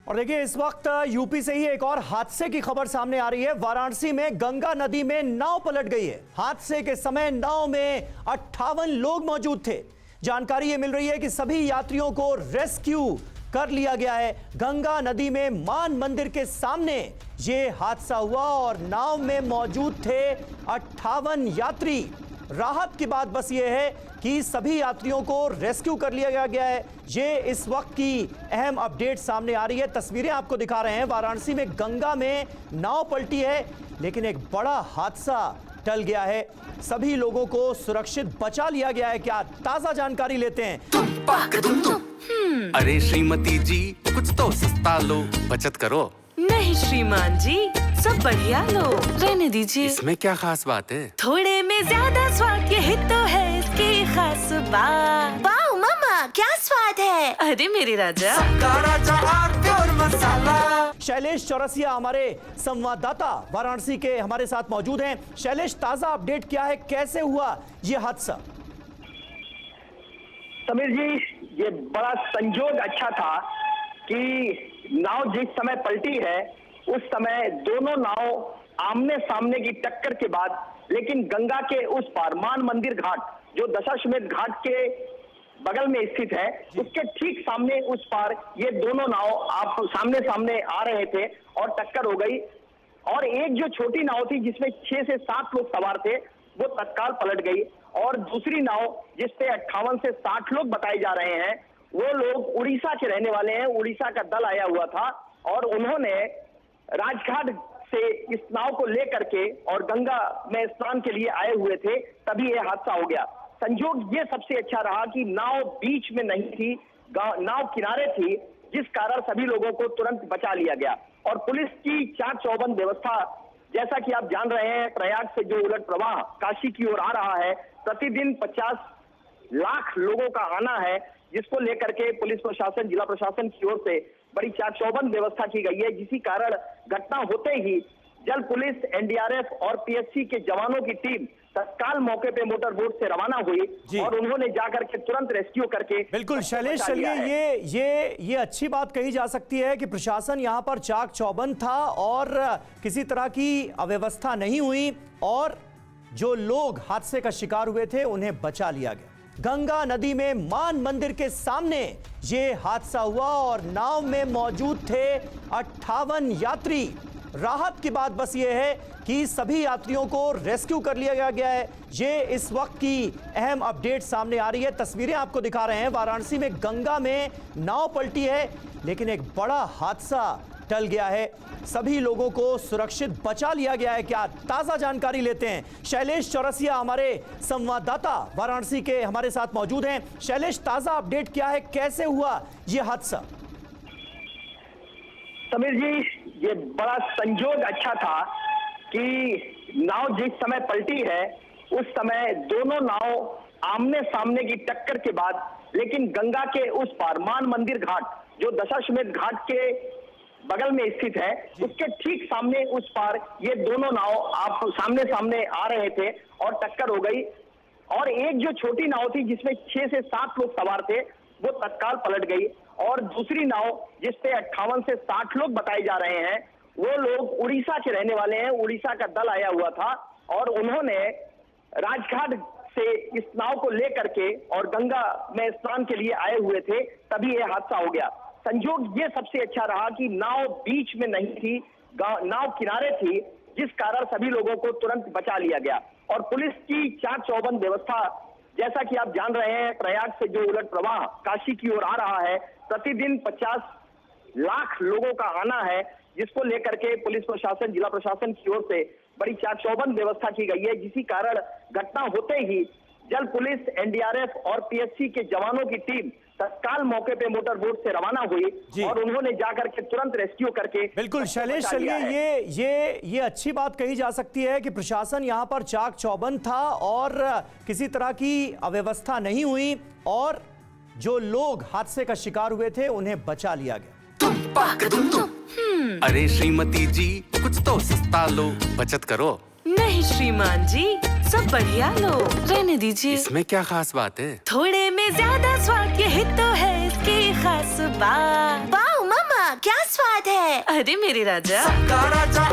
और देखिए इस वक्त यूपी से ही एक और हादसे की खबर सामने आ रही है। वाराणसी में गंगा नदी में नाव पलट गई है। हादसे के समय नाव में 58 लोग मौजूद थे। जानकारी ये मिल रही है कि सभी यात्रियों को रेस्क्यू कर लिया गया है। गंगा नदी में मान मंदिर के सामने ये हादसा हुआ और नाव में मौजूद थे 58 यात्री। राहत की बात बस ये है कि सभी यात्रियों को रेस्क्यू कर लिया गया है। ये इस वक्त की अहम अपडेट सामने आ रही है। तस्वीरें आपको दिखा रहे हैं। वाराणसी में गंगा में नाव पलटी है, लेकिन एक बड़ा हादसा टल गया है। सभी लोगों को सुरक्षित बचा लिया गया है। क्या ताजा जानकारी लेते हैं। अरे श्रीमती जी, कुछ तो सस्ता लो, बचत करो। नहीं श्रीमान जी, सब बढ़िया लो, रहने दीजिए। इसमें क्या खास बात है? थोड़े में ज्यादा स्वाद, यही तो है इसकी खास बात। वाओ मामा, क्या स्वाद है। अरे मेरे राजा, और मसाला। शैलेश चौरसिया हमारे संवाददाता वाराणसी के हमारे साथ मौजूद हैं। शैलेश, ताजा अपडेट क्या है, कैसे हुआ ये हादसा? समीर जी, ये बड़ा संजोग अच्छा था कि नाव जिस समय पलटी है उस समय दोनों नाव आमने सामने की टक्कर के बाद, लेकिन गंगा के उस पार मान मंदिर घाट जो दशाश्वमेध घाट के बगल में स्थित है, उसके ठीक सामने उस पार ये दोनों नाव आप सामने सामने आ रहे थे और टक्कर हो गई। और एक जो छोटी नाव थी जिसमें 6 से 7 लोग सवार थे, वो तत्काल पलट गई। और दूसरी नाव जिसपे 58 से 60 लोग बताए जा रहे हैं, वो लोग उड़ीसा के रहने वाले हैं। उड़ीसा का दल आया हुआ था और उन्होंने राजघाट से इस नाव को लेकर के और गंगा में स्नान के लिए आए हुए थे, तभी यह हादसा हो गया। संयोग ये सबसे अच्छा रहा कि नाव बीच में नहीं थी, नाव किनारे थी, जिस कारण सभी लोगों को तुरंत बचा लिया गया। और पुलिस की चाक चौबंद व्यवस्था, जैसा कि आप जान रहे हैं, प्रयाग से जो उलट प्रवाह काशी की ओर आ रहा है, प्रतिदिन 50 लाख लोगों का आना है, जिसको लेकर के पुलिस प्रशासन, जिला प्रशासन की ओर से बड़ी चाक चौबंद व्यवस्था की गई है। जिसी कारण घटना होते ही जल पुलिस, एनडीआरएफ और पीएससी के जवानों की टीम तत्काल मौके पे मोटर बोट से रवाना हुई और उन्होंने जाकर के तुरंत रेस्क्यू करके। बिल्कुल शैलेश, चलिए ये अच्छी बात कही जा सकती है कि प्रशासन यहाँ पर चाक चौबंद था और किसी तरह की अव्यवस्था नहीं हुई और जो लोग हादसे का शिकार हुए थे उन्हें बचा लिया गया। गंगा नदी में मान मंदिर के सामने ये हादसा हुआ और नाव में मौजूद थे 58 यात्री। राहत की बात बस ये है कि सभी यात्रियों को रेस्क्यू कर लिया गया है। ये इस वक्त की अहम अपडेट सामने आ रही है। तस्वीरें आपको दिखा रहे हैं। वाराणसी में गंगा में नाव पलटी है, लेकिन एक बड़ा हादसा टल गया है। सभी लोगों को सुरक्षित बचा लिया गया है। क्या ताजा जानकारी लेते हैं। शैलेश चौरसिया हमारे संवाददाता वाराणसी के हमारे साथ मौजूद हैं। शैलेश, ताजा अपडेट क्या है, कैसे हुआ ये हादसा? समीर जी, ये बड़ा संजोग अच्छा था कि नाव जिस समय पलटी है उस समय दोनों नाव आमने सामने की टक्कर के बाद, लेकिन गंगा के उस पार मान मंदिर घाट जो दशाश्वमेध घाट के बगल में स्थित है, उसके ठीक सामने उस पार ये दोनों नाव आप सामने सामने आ रहे थे और टक्कर हो गई। और एक जो छोटी नाव थी जिसमें 6 से 7 लोग सवार थे, वो तत्काल पलट गई। और दूसरी नाव जिसपे 58 से 60 लोग बताए जा रहे हैं, वो लोग उड़ीसा के रहने वाले हैं। उड़ीसा का दल आया हुआ था और उन्होंने राजघाट से इस नाव को लेकर के और गंगा में स्नान के लिए आए हुए थे, तभी यह हादसा हो गया। संयोग ये सबसे अच्छा रहा कि नाव बीच में नहीं थी, नाव किनारे थी, जिस कारण सभी लोगों को तुरंत बचा लिया गया। और पुलिस की चाक चौबंद व्यवस्था, जैसा कि आप जान रहे हैं, प्रयाग से जो उलट प्रवाह काशी की ओर आ रहा है, प्रतिदिन 50 लाख लोगों का आना है, जिसको लेकर के पुलिस प्रशासन, जिला प्रशासन की ओर से बड़ी चाक चौबंद व्यवस्था की गई है। जिसी कारण घटना होते ही जल पुलिस, एनडीआरएफ और पीएससी के जवानों की टीम तत्काल मौके पे मोटर बोट से रवाना हुई और उन्होंने जाकर के तुरंत रेस्क्यू करके। बिल्कुल शैलेश, चलिए ये अच्छी बात कही जा सकती है कि प्रशासन यहाँ पर चाक चौबंद था और किसी तरह की अव्यवस्था नहीं हुई और जो लोग हादसे का शिकार हुए थे उन्हें बचा लिया गया। अरे श्रीमती जी, कुछ तो सस्ता लो, बचत करो। नहीं श्रीमान जी, सब बढ़िया लो, रहने दीजिए। इसमें क्या खास बात है? थोड़े में ज्यादा स्वाद, यही तो है इसकी खास बात। वाओ मामा, क्या स्वाद है? अरे मेरे राजा का राजा